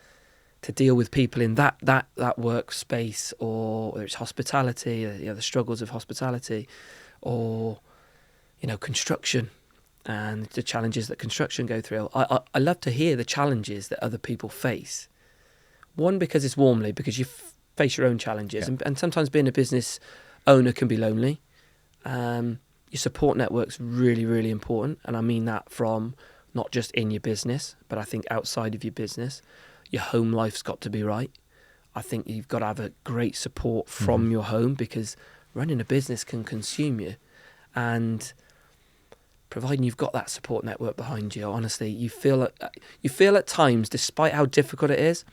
deal with people in that workspace, or whether it's hospitality, you know, the struggles of hospitality, or, you know, construction and the challenges that construction go through. I love to hear the challenges that other people face. One, because it's warmly, because you face your own challenges, and sometimes being a business owner can be lonely. Your support network's really, really important, and I mean that from not just in your business, but I think outside of your business. Your home life's got to be right. I think you've got to have a great support from your home, because running a business can consume you, and providing you've got that support network behind you, honestly, you feel at times, despite how difficult it is,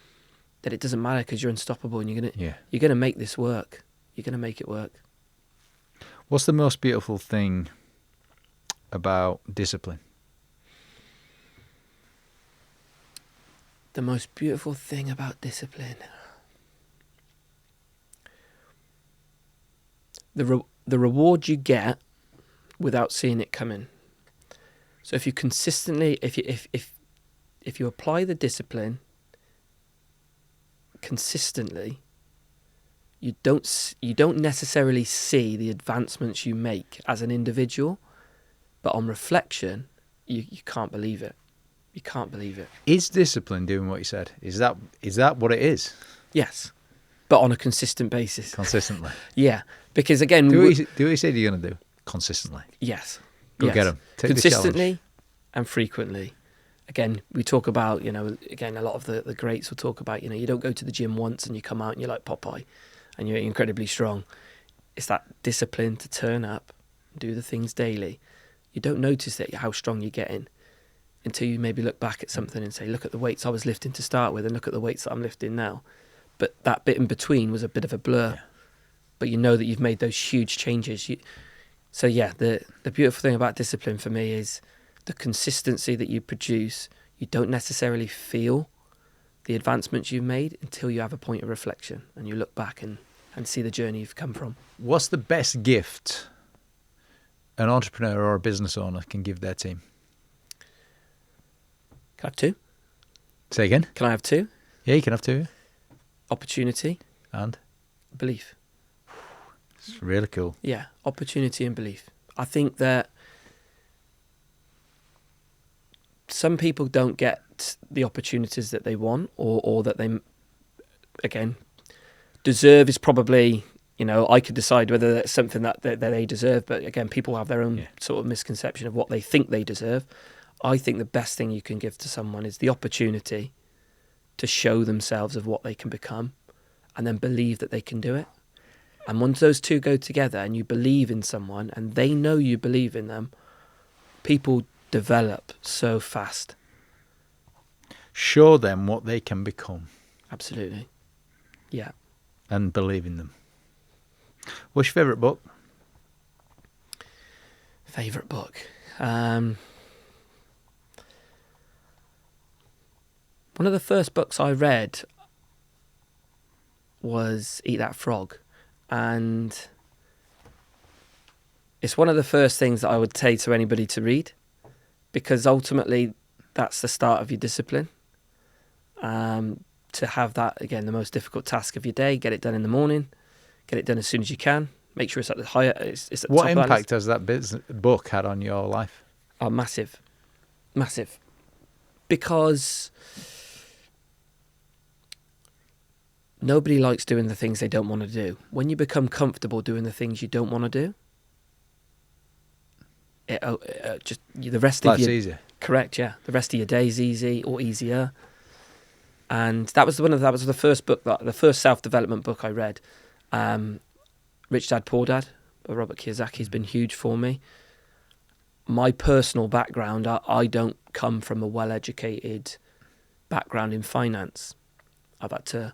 that it doesn't matter, because you're unstoppable and you're gonna make this work. You're gonna make it work. What's the most beautiful thing about discipline? The most beautiful thing about discipline, the reward you get without seeing it coming. So if you consistently, if you apply the discipline consistently, you don't necessarily see the advancements you make as an individual, but on reflection, you can't believe it. You can't believe it. Is discipline doing what you said? Is that what it is? Yes, but on a consistent basis. Consistently. Yeah, because again, do what you said you're going to do consistently. Yes. Go get them. Consistently and frequently. Again, we talk about, you know, again, a lot of the greats will talk about, you know, you don't go to the gym once and you come out and you're like Popeye and you're incredibly strong. It's that discipline to turn up, do the things daily. You don't notice that how strong you're getting until you maybe look back at something and say, look at the weights I was lifting to start with and look at the weights that I'm lifting now. But that bit in between was a bit of a blur. Yeah. But you know that you've made those huge changes. So yeah, the beautiful thing about discipline for me is the consistency that you produce. You don't necessarily feel the advancements you've made until you have a point of reflection and you look back and see the journey you've come from. What's the best gift an entrepreneur or a business owner can give their team? Can I have two? Say again? Can I have two? Yeah, you can have two. Opportunity. And? Belief. It's really cool. Yeah, opportunity and belief. I think that some people don't get the opportunities that they want or that they, again, deserve is probably, you know, I could decide whether that's something that they deserve. But again, people have their own sort of misconception of what they think they deserve. I think the best thing you can give to someone is the opportunity to show themselves of what they can become and then believe that they can do it. And once those two go together and you believe in someone and they know you believe in them, people develop so fast. Show them what they can become. Absolutely. Yeah. And believe in them. What's your favourite book? Favourite book? One of the first books I read was Eat That Frog. And it's one of the first things that I would say to anybody to read, because ultimately that's the start of your discipline. To have that, again, the most difficult task of your day, get it done in the morning, get it done as soon as you can, make sure it's at the higher. It's at the what top impact has that book had on your life? Oh, massive. Massive. Because nobody likes doing the things they don't want to do. When you become comfortable doing the things you don't want to do, just the rest of your... That's easy. Correct, yeah. The rest of your day is easy or easier. And that was the first book, the first self-development book I read. Rich Dad, Poor Dad by Robert Kiyosaki has been huge for me. my personal background, I don't come from a well-educated background in finance. I've had to,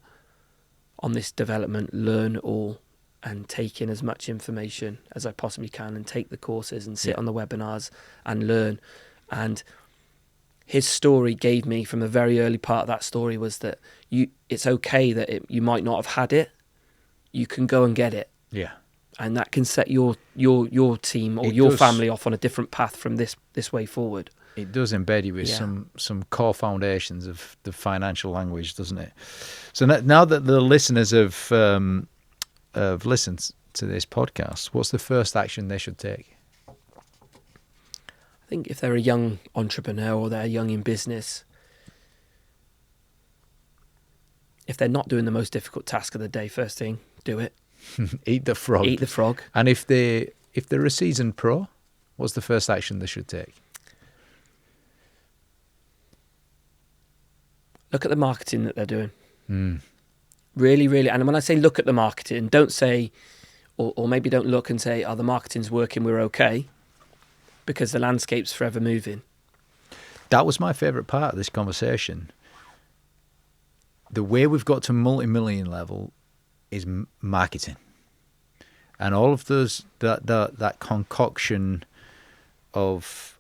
on this development, learn all and take in as much information as I possibly can and take the courses and sit on the webinars and learn. And his story gave me, from a very early part of that story, was that it's okay that you might not have had it. You can go and get it. Yeah. And that can set your team or It your does. family off on a different path from this way forward. It does embed you with Yeah. some core foundations of the financial language, doesn't it? So now that the listeners have listened to this podcast, what's the first action they should take? I think if they're a young entrepreneur or they're young in business, if they're not doing the most difficult task of the day, first thing, do it. Eat the frog. Eat the frog. And if they're a seasoned pro, what's the first action they should take? Look at the marketing that they're doing. Really, really. And when I say look at the marketing, don't say, or maybe don't look and say, oh, the marketing's working, we're okay, because the landscape's forever moving. That was my favourite part of this conversation. The way we've got to multi-million level is marketing. And all of those, that concoction of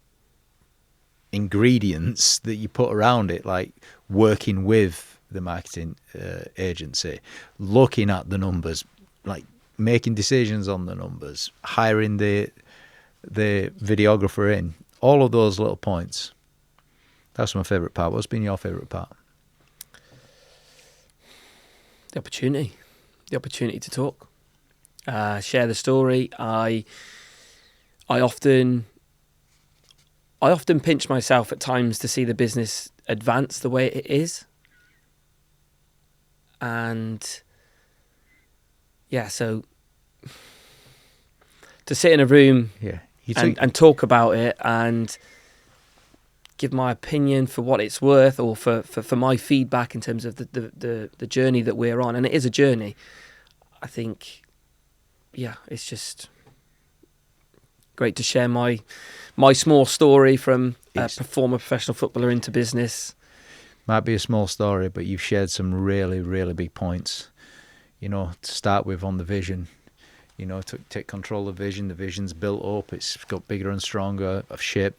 ingredients that you put around it, like working with the marketing agency, looking at the numbers, like making decisions on the numbers, hiring the videographer in, all of those little points. That's my favourite part. What's been your favourite part? The opportunity to talk, share the story. I often pinch myself at times to see the business advance the way it is. And yeah, so to sit in a room and talk about it and give my opinion for what it's worth, or for my feedback in terms of the journey that we're on, and it is a journey. I think, yeah, it's just great to share my small story from a former professional footballer into business. Might be a small story, but you've shared some really, really big points. To start with on the vision, to take control of the vision. The vision's built up. It's got bigger and stronger.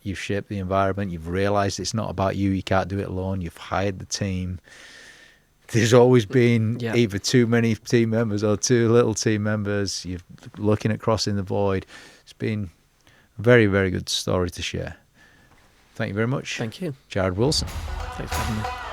You've shaped the environment. You've realised it's not about you. You can't do it alone. You've hired the team. There's always been either too many team members or too little team members. You're looking at crossing the void. It's been a very, very good story to share. Thank you very much. Thank you. Jared Wilson. Thanks for having me.